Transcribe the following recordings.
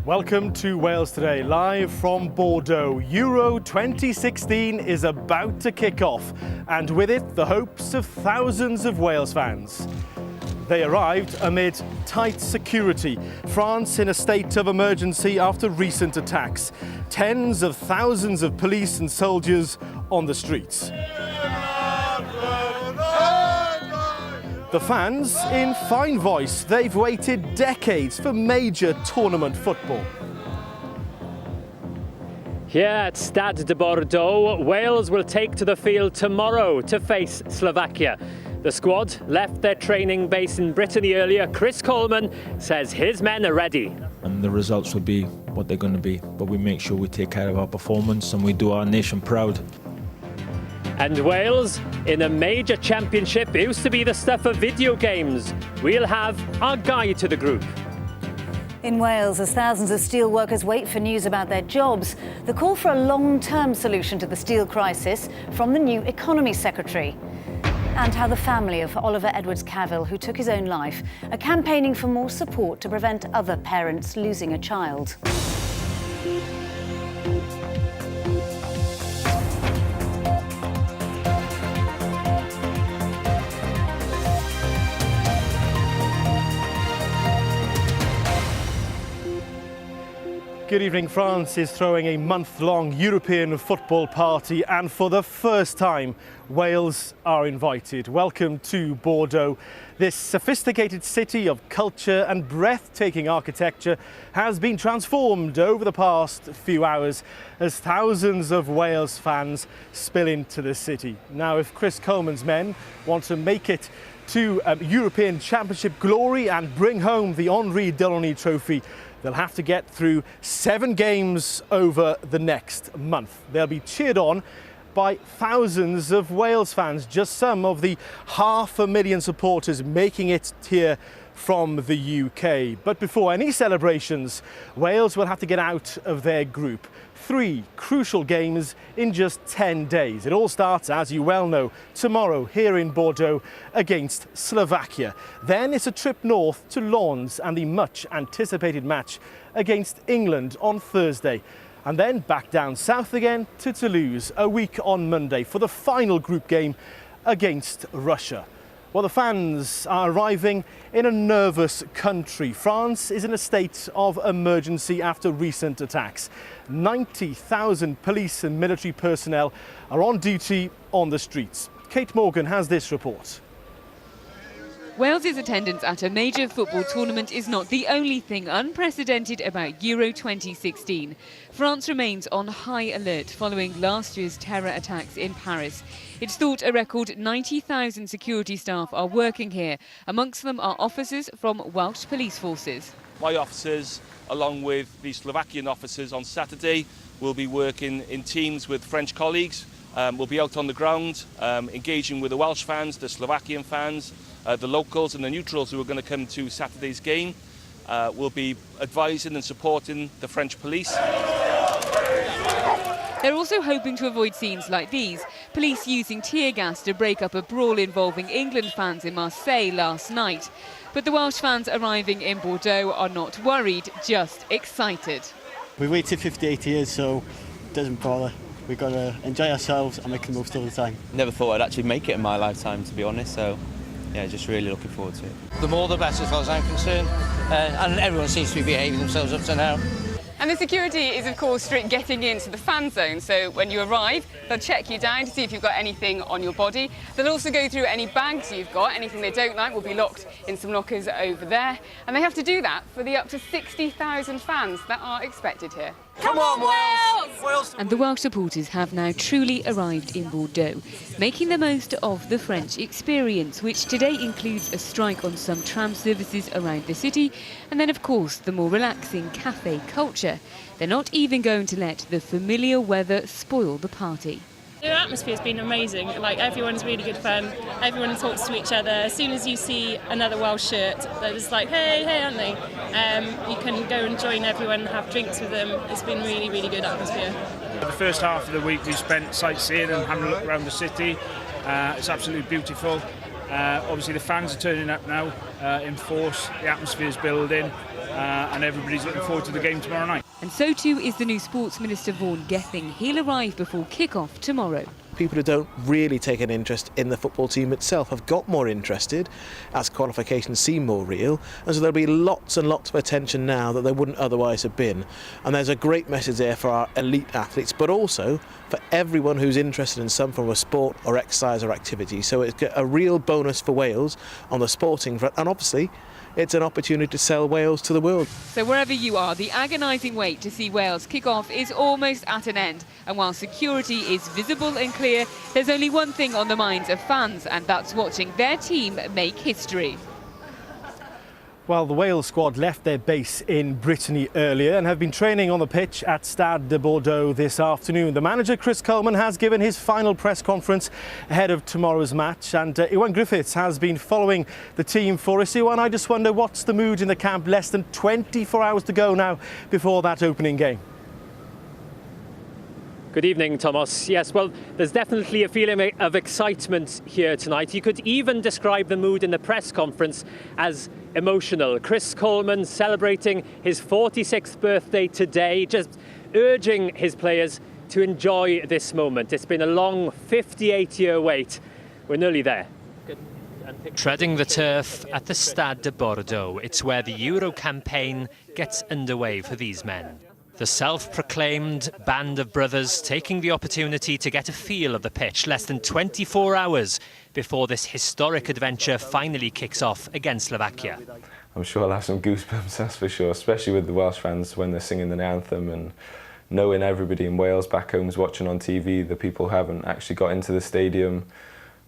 Welcome to Wales Today, live from Bordeaux. Euro 2016 is about to kick off, and with it, the hopes of thousands of Wales fans. They arrived amid tight security. France in a state of emergency after recent attacks. Tens of thousands of police and soldiers on the streets. The fans in fine voice. They've waited decades for major tournament football. Here at Stade de Bordeaux, Wales will take to the field tomorrow to face Slovakia. The squad left their training base in Brittany earlier. Chris Coleman says his men are ready. And the results will be what they're going to be, but we make sure we take care of our performance and we do our nation proud. And Wales, in a major championship, used to be the stuff of video games. We'll have our guide to the group. In Wales, as thousands of steel workers wait for news about their jobs, the call for a long-term solution to the steel crisis from the new Economy Secretary. And how the family of Oliver Edwards-Cavill, who took his own life, are campaigning for more support to prevent other parents losing a child. Good evening. France is throwing a month-long European football party, and for the first time, Wales are invited. Welcome to Bordeaux. This sophisticated city of culture and breathtaking architecture has been transformed over the past few hours as thousands of Wales fans spill into the city. Now, if Chris Coleman's men want to make it to European Championship glory and bring home the Henri Deloney Trophy, they'll have to get through 7 games over the next month. They'll be cheered on by thousands of Wales fans, just some of the 500,000 supporters making it here from the UK. But before any celebrations, Wales will have to get out of their group. 3 crucial games in just 10 days. It all starts, as you well know, tomorrow here in Bordeaux against Slovakia. Then it's a trip north to Lens and the much anticipated match against England on Thursday. And then back down south again to Toulouse a week on Monday for the final group game against Russia. Well, the fans are arriving in a nervous country. France is in a state of emergency after recent attacks. 90,000 police and military personnel are on duty on the streets. Kate Morgan has this report. Wales's attendance at a major football tournament is not the only thing unprecedented about Euro 2016. France remains on high alert following last year's terror attacks in Paris. It's thought a record 90,000 security staff are working here. Amongst them are officers from Welsh police forces. My officers, along with the Slovakian officers on Saturday, will be working in teams with French colleagues. We'll be out on the ground, engaging with the Welsh fans, the Slovakian fans, the locals and the neutrals who are going to come to Saturday's game. We'll be advising and supporting the French police. They're also hoping to avoid scenes like these. Police using tear gas to break up a brawl involving England fans in Marseille last night. But the Welsh fans arriving in Bordeaux are not worried, just excited. We waited 58 years, so it doesn't bother. We've got to enjoy ourselves and make the most all the time. Never thought I'd actually make it in my lifetime, to be honest, so yeah, just really looking forward to it. The more the better as far as I'm concerned, and everyone seems to be behaving themselves up to now. And the security is, of course, strict getting into the fan zone. So when you arrive, they'll check you down to see if you've got anything on your body. They'll also go through any bags you've got. Anything they don't like will be locked in some lockers over there. And they have to do that for the up to 60,000 fans that are expected here. Come on, Wales! And the Welsh supporters have now truly arrived in Bordeaux, making the most of the French experience, which today includes a strike on some tram services around the city, and then, of course, the more relaxing cafe culture. They're not even going to let the familiar weather spoil the party. The atmosphere's been amazing. Like, everyone's really good fun. Everyone talks to each other. As soon as you see another Welsh shirt, they're just like, hey, aren't they? You can go and join everyone and have drinks with them. It's been really, really good atmosphere. The first half of the week we spent sightseeing and having a look around the city. It's absolutely beautiful. Obviously the fans are turning up now in force. The atmosphere is building. and everybody's looking forward to the game tomorrow night. And so too is the new Sports Minister Vaughan Gething. He'll arrive before kick-off tomorrow. People who don't really take an interest in the football team itself have got more interested as qualifications seem more real, and so there'll be lots and lots of attention now that there wouldn't otherwise have been. And there's a great message there for our elite athletes, but also for everyone who's interested in some form of sport or exercise or activity. So it's a real bonus for Wales on the sporting front, and obviously it's an opportunity to sell Wales to the world. So wherever you are, the agonising wait to see Wales kick off is almost at an end. And while security is visible and clear, there's only one thing on the minds of fans, and that's watching their team make history. Well, the Wales squad left their base in Brittany earlier and have been training on the pitch at Stade de Bordeaux this afternoon. The manager, Chris Coleman, has given his final press conference ahead of tomorrow's match, and Iwan Griffiths has been following the team for us. Iwan, I just wonder, what's the mood in the camp less than 24 hours to go now before that opening game? Good evening, Thomas. Yes, well, there's definitely a feeling of excitement here tonight. You could even describe the mood in the press conference as emotional. Chris Coleman celebrating his 46th birthday today, just urging his players to enjoy this moment. It's been a long 58-year wait. We're nearly there. Treading the turf at the Stade de Bordeaux, it's where the Euro campaign gets underway for these men. The self-proclaimed band of brothers taking the opportunity to get a feel of the pitch less than 24 hours before this historic adventure finally kicks off against Slovakia. I'm sure I'll have some goosebumps, that's for sure, especially with the Welsh fans when they're singing the anthem, and knowing everybody in Wales back home is watching on TV. The people who haven't actually got into the stadium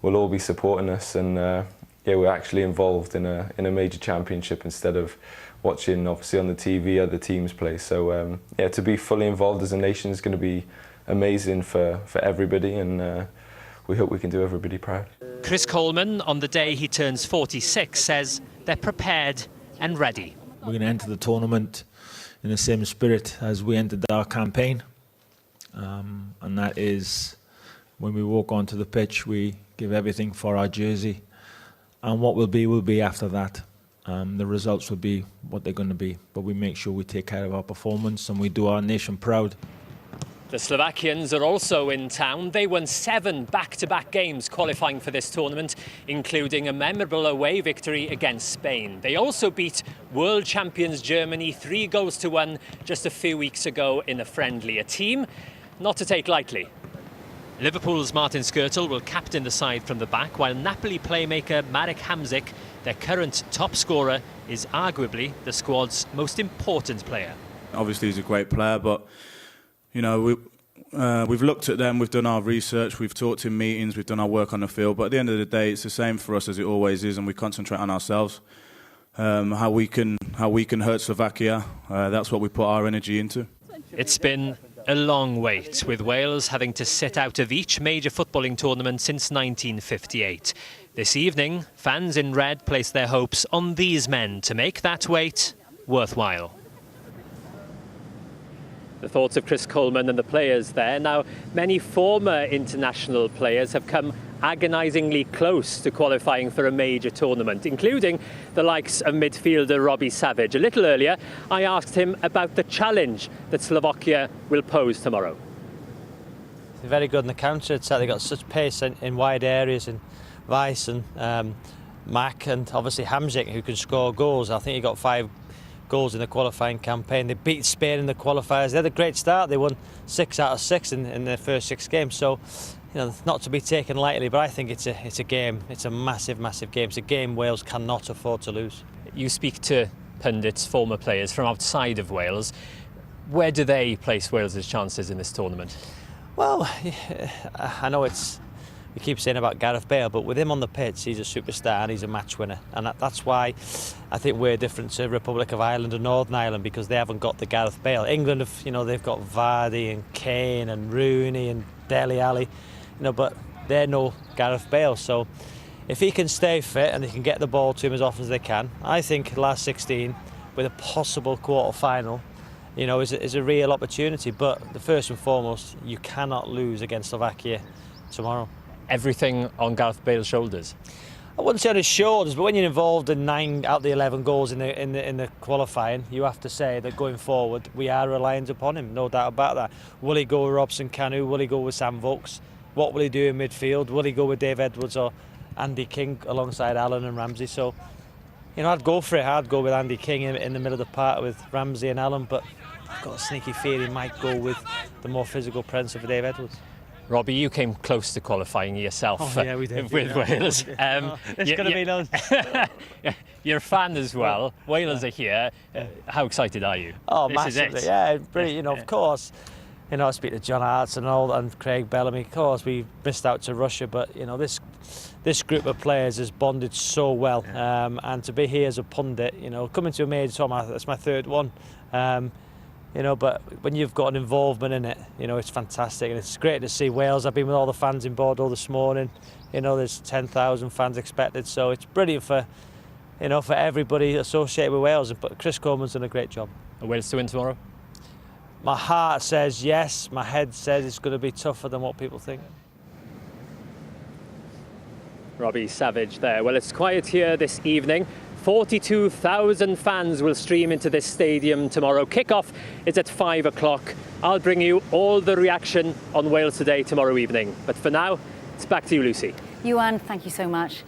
will all be supporting us, and yeah, we're actually involved in a major championship instead of watching obviously on the TV other teams play. So yeah, to be fully involved as a nation is going to be amazing for everybody, and we hope we can do everybody proud. Chris Coleman, on the day he turns 46, says they're prepared and ready. We're going to enter the tournament in the same spirit as we entered our campaign, and that is when we walk onto the pitch we give everything for our jersey, and what will be after that. The results will be what they're going to be, but we make sure we take care of our performance and we do our nation proud. The Slovakians are also in town. They won 7 back-to-back games qualifying for this tournament, including a memorable away victory against Spain. They also beat world champions Germany 3-1 just a few weeks ago in a friendly. A team not to take lightly. Liverpool's Martin Skrtel will captain the side from the back, while Napoli playmaker Marek Hamsik, their current top scorer, is arguably the squad's most important player. Obviously he's a great player, but you know, we've looked at them, we've done our research, we've talked in meetings, we've done our work on the field, but at the end of the day it's the same for us as it always is, and we concentrate on ourselves, how we can hurt Slovakia. That's what we put our energy into. It's been a long wait, with Wales having to sit out of each major footballing tournament since 1958. This evening, fans in red place their hopes on these men to make that wait worthwhile. The thoughts of Chris Coleman and the players there. Now, many former international players have come agonisingly close to qualifying for a major tournament, including the likes of midfielder Robbie Savage. A little earlier, I asked him about the challenge that Slovakia will pose tomorrow. They're very good in the counter. They've got such pace in wide areas, and Weiss and Mack, and obviously Hamsik, who can score goals. I think he got 5 goals in the qualifying campaign. They beat Spain in the qualifiers. They had a great start. They won 6 out of 6 in their first 6 games. So, you know, not to be taken lightly, but I think it's a game. It's a massive, massive game. It's a game Wales cannot afford to lose. You speak to pundits, former players from outside of Wales. Where do they place Wales's chances in this tournament? Well, I know we keep saying about Gareth Bale, but with him on the pitch, he's a superstar and he's a match winner. And that's why I think we're different to Republic of Ireland and Northern Ireland, because they haven't got the Gareth Bale. England, they've got Vardy and Kane and Rooney and Dele Alli, but they're no Gareth Bale. So if he can stay fit and they can get the ball to him as often as they can, I think last 16 with a possible quarter-final, is a real opportunity. But the first and foremost, you cannot lose against Slovakia tomorrow. Everything on Gareth Bale's shoulders? I wouldn't say on his shoulders, but when you're involved in 9 out of the 11 goals in the qualifying, you have to say that going forward we are reliant upon him, no doubt about that. Will he go with Robson Kanu? Will he go with Sam Vokes? What will he do in midfield? Will he go with Dave Edwards or Andy King alongside Allen and Ramsey? So, you know, I'd go for it. I'd go with Andy King in the middle of the park with Ramsey and Allen, but I've got a sneaky feeling he might go with the more physical presence of Dave Edwards. Robbie, you came close to qualifying yourself we did, with Wales. It's going to be those. You're a fan as well. Wales are here. How excited are you? Oh, this massively. Is it. Yeah, brilliant. You know, of course. You know, I speak to John Hartson and Craig Bellamy. Of course, we missed out to Russia, but you know, this group of players has bonded so well. And to be here as a pundit, you know, coming to a major tournament, that's my third one. You know, but when you've got an involvement in it, you know, it's fantastic, and it's great to see Wales. I've been with all the fans in Bordeaux this morning. You know, there's 10,000 fans expected, so it's brilliant for, you know, for everybody associated with Wales. But Chris Coleman's done a great job. Are Wales to win tomorrow? My heart says yes. My head says it's going to be tougher than what people think. Robbie Savage there. Well, it's quiet here this evening. 42,000 fans will stream into this stadium tomorrow. Kick-off is at 5 o'clock. I'll bring you all the reaction on Wales Today tomorrow evening. But for now, it's back to you, Lucy. Yuan, thank you so much.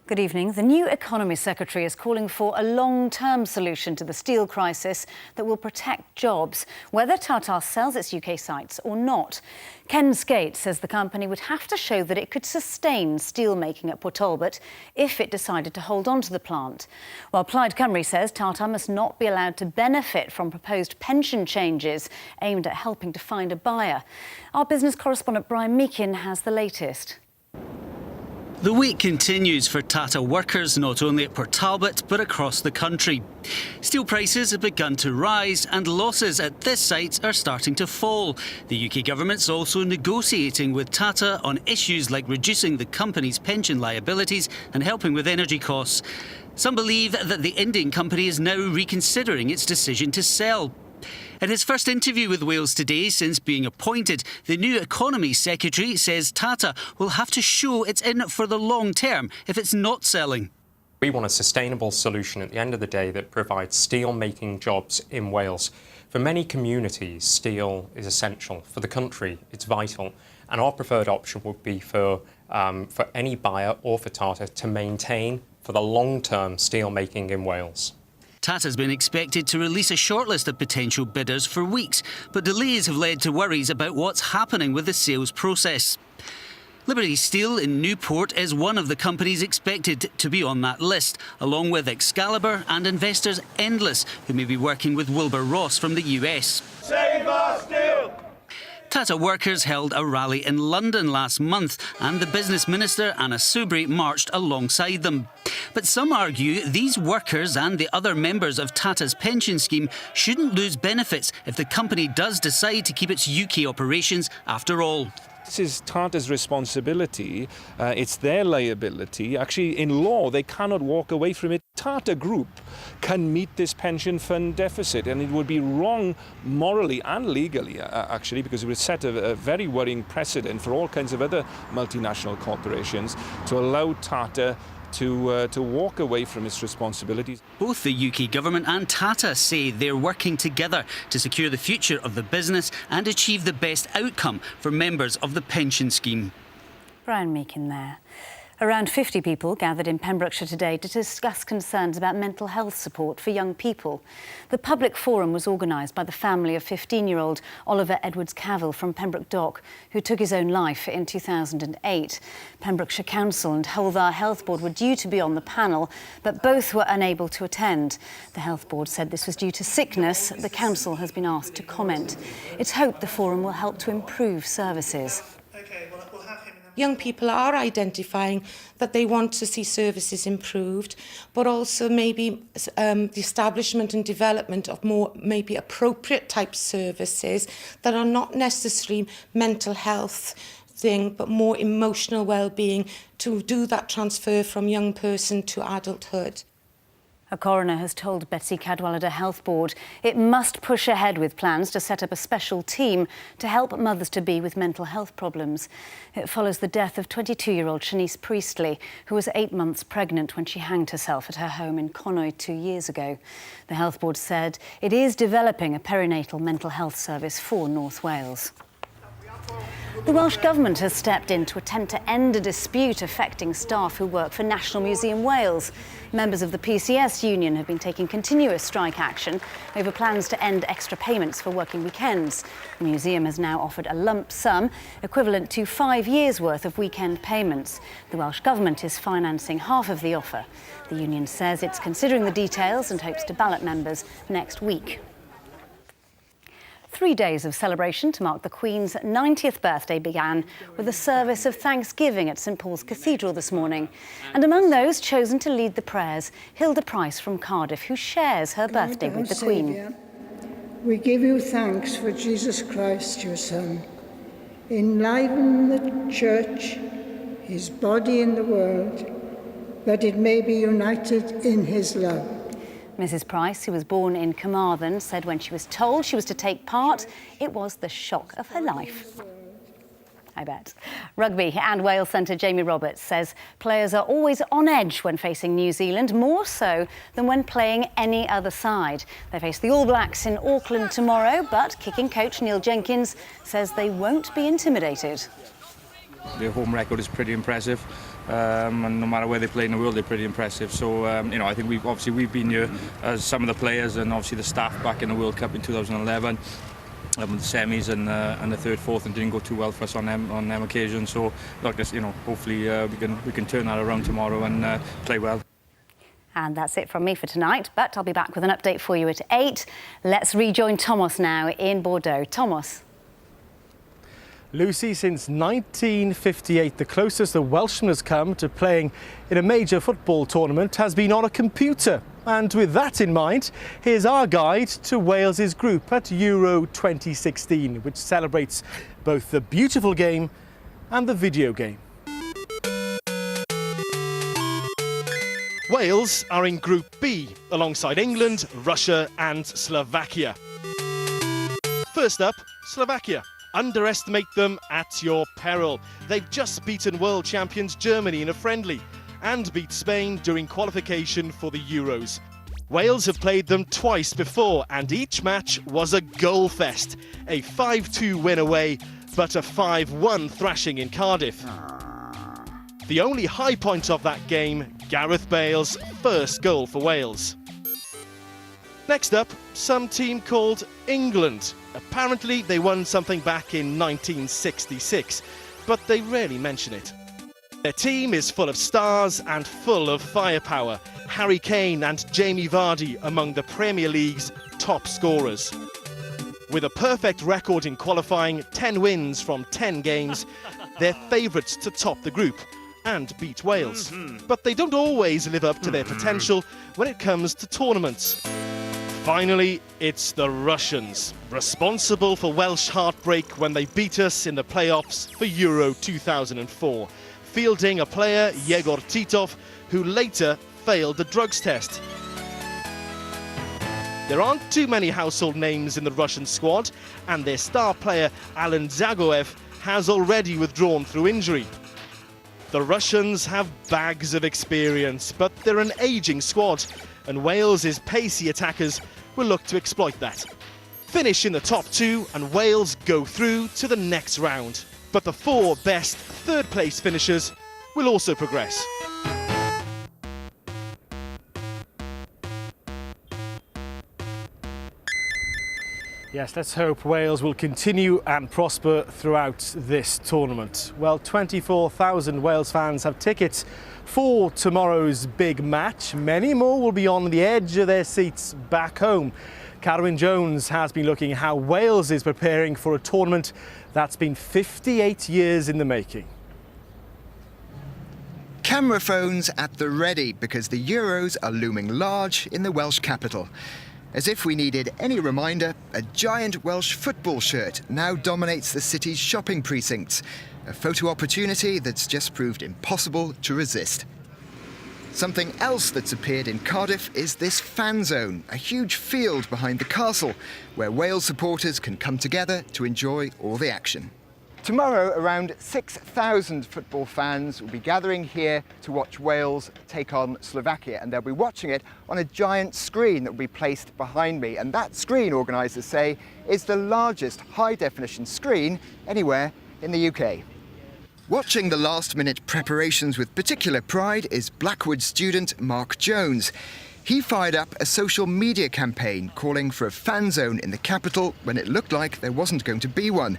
Good evening. The new Economy Secretary is calling for a long-term solution to the steel crisis that will protect jobs, whether Tata sells its UK sites or not. Ken Skate says the company would have to show that it could sustain steel making at Port Talbot if it decided to hold on to the plant. While Plaid Cymru says Tata must not be allowed to benefit from proposed pension changes aimed at helping to find a buyer. Our business correspondent Brian Meakin has the latest. The week continues for Tata workers not only at Port Talbot but across the country. Steel prices have begun to rise and losses at this site are starting to fall. The UK government's also negotiating with Tata on issues like reducing the company's pension liabilities and helping with energy costs. Some believe that the Indian company is now reconsidering its decision to sell. In his first interview with Wales Today since being appointed, the new Economy Secretary says Tata will have to show it's in it for the long term if it's not selling. We want a sustainable solution at the end of the day that provides steel-making jobs in Wales. For many communities, steel is essential. For the country, it's vital. And our preferred option would be for any buyer or for Tata to maintain for the long-term steel-making in Wales. Tata's been expected to release a shortlist of potential bidders for weeks, but delays have led to worries about what's happening with the sales process. Liberty Steel in Newport is one of the companies expected to be on that list, along with Excalibur and investors Endless, who may be working with Wilbur Ross from the US. Save our steel! Tata workers held a rally in London last month and the Business Minister Anna Soubry marched alongside them. But some argue these workers and the other members of Tata's pension scheme shouldn't lose benefits if the company does decide to keep its UK operations after all. This is Tata's responsibility, it's their liability. Actually, in law, they cannot walk away from it. Tata Group can meet this pension fund deficit, and it would be wrong morally and legally, actually, because it would set a very worrying precedent for all kinds of other multinational corporations to allow Tata to walk away from its responsibilities. Both the UK government and Tata say they're working together to secure the future of the business and achieve the best outcome for members of the pension scheme. Brian Meakin there. Around 50 people gathered in Pembrokeshire today to discuss concerns about mental health support for young people. The public forum was organised by the family of 15-year-old Oliver Edwards Cavill from Pembroke Dock, who took his own life in 2008. Pembrokeshire Council and Hull Health Board were due to be on the panel, but both were unable to attend. The Health Board said this was due to sickness. The Council has been asked to comment. It's hoped the forum will help to improve services. Young people are identifying that they want to see services improved, but also maybe the establishment and development of more maybe appropriate type services that are not necessarily mental health thing, but more emotional well-being to do that transfer from young person to adulthood. A coroner has told Betsy Cadwallader Health Board it must push ahead with plans to set up a special team to help mothers-to-be with mental health problems. It follows the death of 22-year-old Shanice Priestley, who was 8 months pregnant when she hanged herself at her home in Connaught 2 years ago. The Health Board said it is developing a perinatal mental health service for North Wales. The Welsh Government has stepped in to attempt to end a dispute affecting staff who work for National Museum Wales. Members of the PCS union have been taking continuous strike action over plans to end extra payments for working weekends. The museum has now offered a lump sum equivalent to 5 years' worth of weekend payments. The Welsh Government is financing half of the offer. The union says it's considering the details and hopes to ballot members next week. 3 days of celebration to mark the Queen's 90th birthday began with a service of thanksgiving at St Paul's Cathedral this morning. And among those chosen to lead the prayers, Hilda Price from Cardiff, who shares her birthday with the Queen. We give you thanks for Jesus Christ, your Son. Enliven the Church, his body in the world, that it may be united in his love. Mrs Price, who was born in Carmarthen, said when she was told she was to take part, it was the shock of her life. I bet. Rugby and Wales centre Jamie Roberts says players are always on edge when facing New Zealand, more so than when playing any other side. They face the All Blacks in Auckland tomorrow, but kicking coach Neil Jenkins says they won't be intimidated. Their home record is pretty impressive. And no matter where they play in the world, they're pretty impressive. So, I think we've been here as some of the players and obviously the staff back in the World Cup in 2011, the semis and the third, fourth, and didn't go too well for us on them occasions. So, hopefully we can turn that around tomorrow and play well. And that's it from me for tonight, but I'll be back with an update for you at 8. Let's rejoin Thomas now in Bordeaux. Thomas. Lucy, since 1958, the closest the Welshman has come to playing in a major football tournament has been on a computer. And with that in mind, here's our guide to Wales's group at Euro 2016, which celebrates both the beautiful game and the video game. Wales are in Group B, alongside England, Russia and Slovakia. First up, Slovakia. Underestimate them at your peril. They've just beaten world champions Germany in a friendly and beat Spain during qualification for the Euros. Wales have played them twice before and each match was a goal fest. A 5-2 win away, but a 5-1 thrashing in Cardiff. The only high point of that game, Gareth Bale's first goal for Wales. Next up, some team called England. Apparently they won something back in 1966, but they rarely mention it. Their team is full of stars and full of firepower. Harry Kane and Jamie Vardy among the Premier League's top scorers. With a perfect record in qualifying, 10 wins from 10 games, they're favourites to top the group and beat Wales. But they don't always live up to their potential when it comes to tournaments. Finally, it's the Russians, responsible for Welsh heartbreak when they beat us in the playoffs for Euro 2004, fielding a player, Yegor Titov, who later failed the drugs test. There aren't too many household names in the Russian squad, and their star player, Alan Zagoev, has already withdrawn through injury. The Russians have bags of experience, but they're an ageing squad, and Wales's pacey attackers will look to exploit that. Finish in the top 2 and Wales go through to the next round. But the 4 best third-place finishers will also progress. Yes, let's hope Wales will continue and prosper throughout this tournament. Well, 24,000 Wales fans have tickets for tomorrow's big match. Many more will be on the edge of their seats back home. Carwyn Jones has been looking at how Wales is preparing for a tournament that's been 58 years in the making. Camera phones at the ready because the Euros are looming large in the Welsh capital. As if we needed any reminder, a giant Welsh football shirt now dominates the city's shopping precincts. A photo opportunity that's just proved impossible to resist. Something else that's appeared in Cardiff is this fan zone, a huge field behind the castle, where Wales supporters can come together to enjoy all the action. Tomorrow, around 6,000 football fans will be gathering here to watch Wales take on Slovakia, and they'll be watching it on a giant screen that will be placed behind me. And that screen, organisers say, is the largest high-definition screen anywhere in the UK. Watching the last-minute preparations with particular pride is Blackwood student Mark Jones. He fired up a social media campaign calling for a fan zone in the capital when it looked like there wasn't going to be one.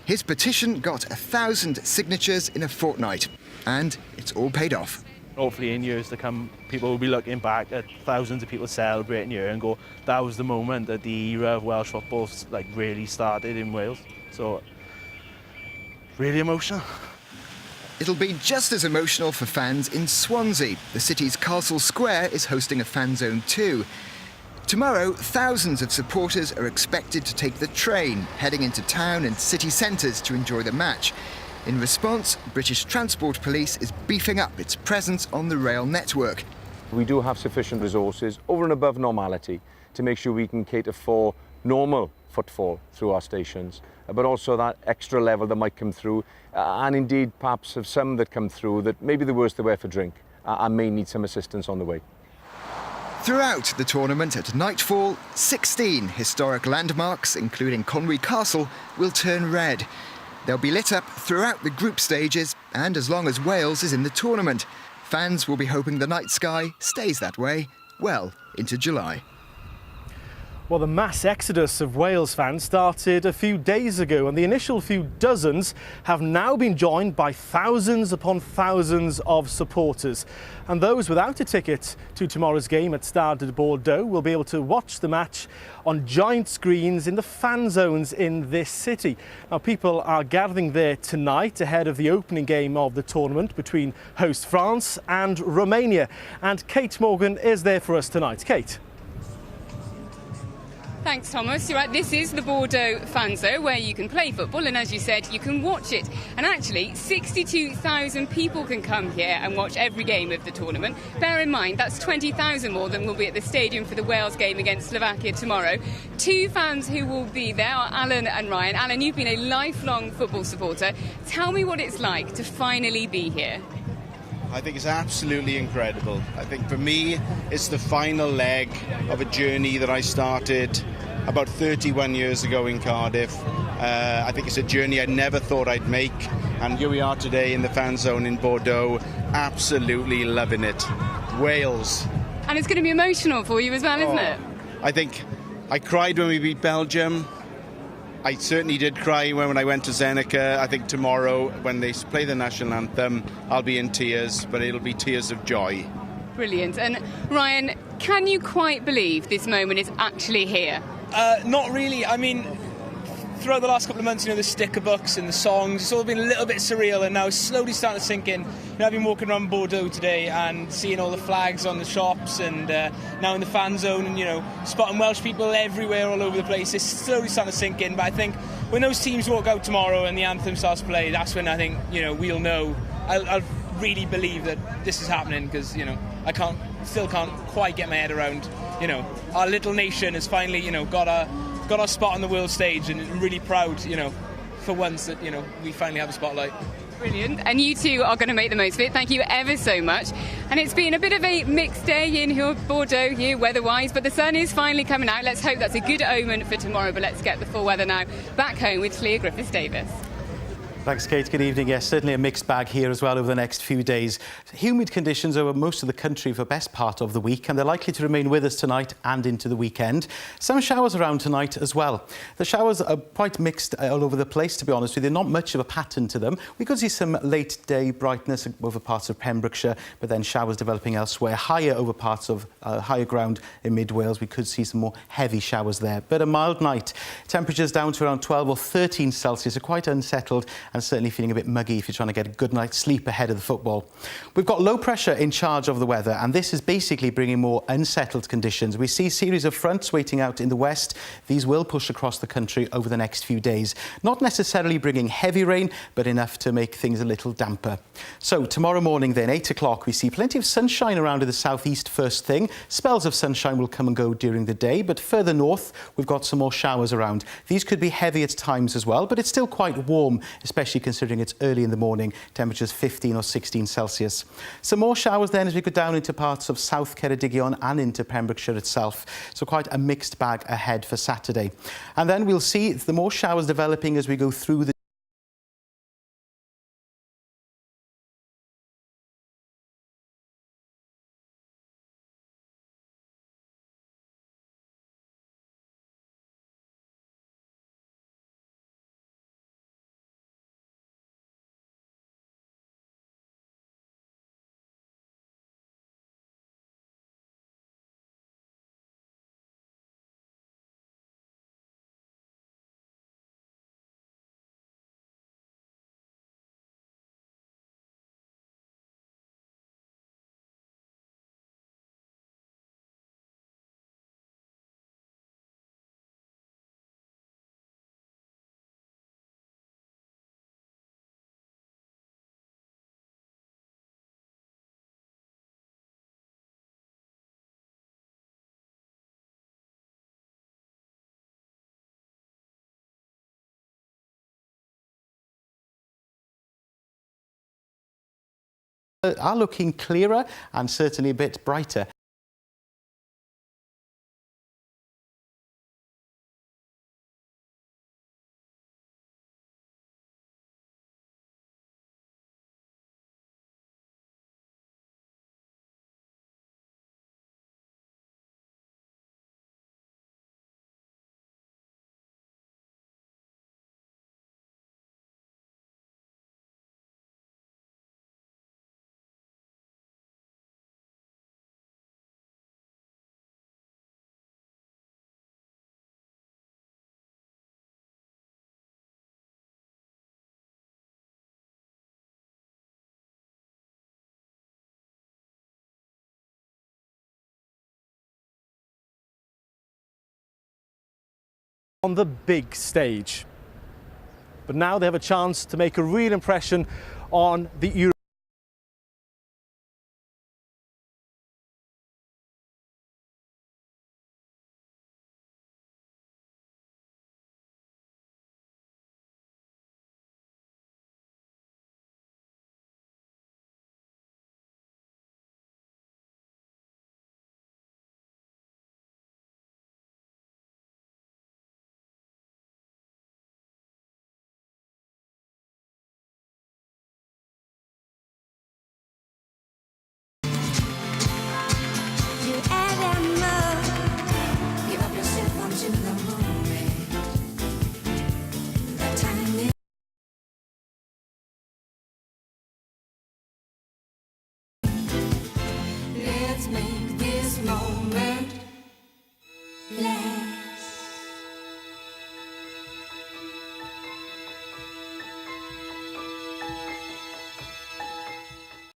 His petition got 1,000 signatures in a fortnight, and it's all paid off. Hopefully in years to come, people will be looking back at thousands of people celebrating here and go, that was the moment that the era of Welsh football really started in Wales. So, really emotional. It'll be just as emotional for fans in Swansea. The city's Castle Square is hosting a fan zone too. Tomorrow, thousands of supporters are expected to take the train, heading into town and city centres to enjoy the match. In response, British Transport Police is beefing up its presence on the rail network. We do have sufficient resources over and above normality to make sure we can cater for normal footfall through our stations, but also that extra level that might come through, and indeed perhaps of some that come through that maybe the worse they were for drink and may need some assistance on the way. Throughout the tournament at nightfall, 16 historic landmarks, including Conwy Castle, will turn red. They'll be lit up throughout the group stages, and as long as Wales is in the tournament. Fans will be hoping the night sky stays that way well into July. Well, the mass exodus of Wales fans started a few days ago, and the initial few dozens have now been joined by thousands upon thousands of supporters. And those without a ticket to tomorrow's game at Stade de Bordeaux will be able to watch the match on giant screens in the fan zones in this city. Now, people are gathering there tonight ahead of the opening game of the tournament between host France and Romania. And Kate Morgan is there for us tonight. Kate. Thanks, Thomas. You're right, this is the Bordeaux fan zone where you can play football, and as you said, you can watch it. And actually, 62,000 people can come here and watch every game of the tournament. Bear in mind, that's 20,000 more than will be at the stadium for the Wales game against Slovakia tomorrow. Two fans who will be there are Alan and Ryan. Alan, you've been a lifelong football supporter. Tell me what it's like to finally be here. I think it's absolutely incredible. I think for me, it's the final leg of a journey that I started about 31 years ago in Cardiff. I think it's a journey I never thought I'd make. And here we are today in the fan zone in Bordeaux, absolutely loving it. Wales. And it's going to be emotional for you as well, isn't it? I think I cried when we beat Belgium. I certainly did cry when I went to Zenica. I think tomorrow, when they play the national anthem, I'll be in tears, but it'll be tears of joy. Brilliant. And Ryan, can you quite believe this moment is actually here? Not really. I mean, throughout the last couple of months, the sticker books and the songs, it's all been a little bit surreal, and now it's slowly starting to sink in. I've been walking around Bordeaux today and seeing all the flags on the shops, and now in the fan zone, and spotting Welsh people everywhere, all over the place. It's slowly starting to sink in. But I think when those teams walk out tomorrow and the anthem starts to play, that's when I think we'll know. I'll really believe that this is happening, because I still can't quite get my head around. Our little nation has finally got our spot on the world stage, and I'm really proud, for once that, we finally have a spotlight. Brilliant. And you two are going to make the most of it. Thank you ever so much. And it's been a bit of a mixed day in here, Bordeaux here, weather-wise, but the sun is finally coming out. Let's hope that's a good omen for tomorrow, but let's get the full weather now. Back home with Clea Griffiths-Davis. Thanks, Kate. Good evening. Yes, certainly a mixed bag here as well over the next few days. Humid conditions over most of the country for the best part of the week, and they're likely to remain with us tonight and into the weekend. Some showers around tonight as well. The showers are quite mixed all over the place, to be honest with you. Not much of a pattern to them. We could see some late day brightness over parts of Pembrokeshire, but then showers developing elsewhere. Higher over parts of higher ground in mid Wales, we could see some more heavy showers there. But a mild night. Temperatures down to around 12 or 13 Celsius are quite unsettled, and certainly feeling a bit muggy if you're trying to get a good night's sleep ahead of the football. We've got low pressure in charge of the weather, and this is basically bringing more unsettled conditions. We see a series of fronts waiting out in the west. These will push across the country over the next few days. Not necessarily bringing heavy rain, but enough to make things a little damper. So tomorrow morning then, 8 o'clock, we see plenty of sunshine around in the southeast first thing. Spells of sunshine will come and go during the day, but further north, we've got some more showers around. These could be heavy at times as well, but it's still quite warm, especially considering it's early in the morning, temperatures 15 or 16 Celsius. Some more showers then as we go down into parts of South Ceredigion and into Pembrokeshire itself. So quite a mixed bag ahead for Saturday. And then we'll see the more showers developing as we go through the are looking clearer and certainly a bit brighter. On the big stage. But now they have a chance to make a real impression on the Euro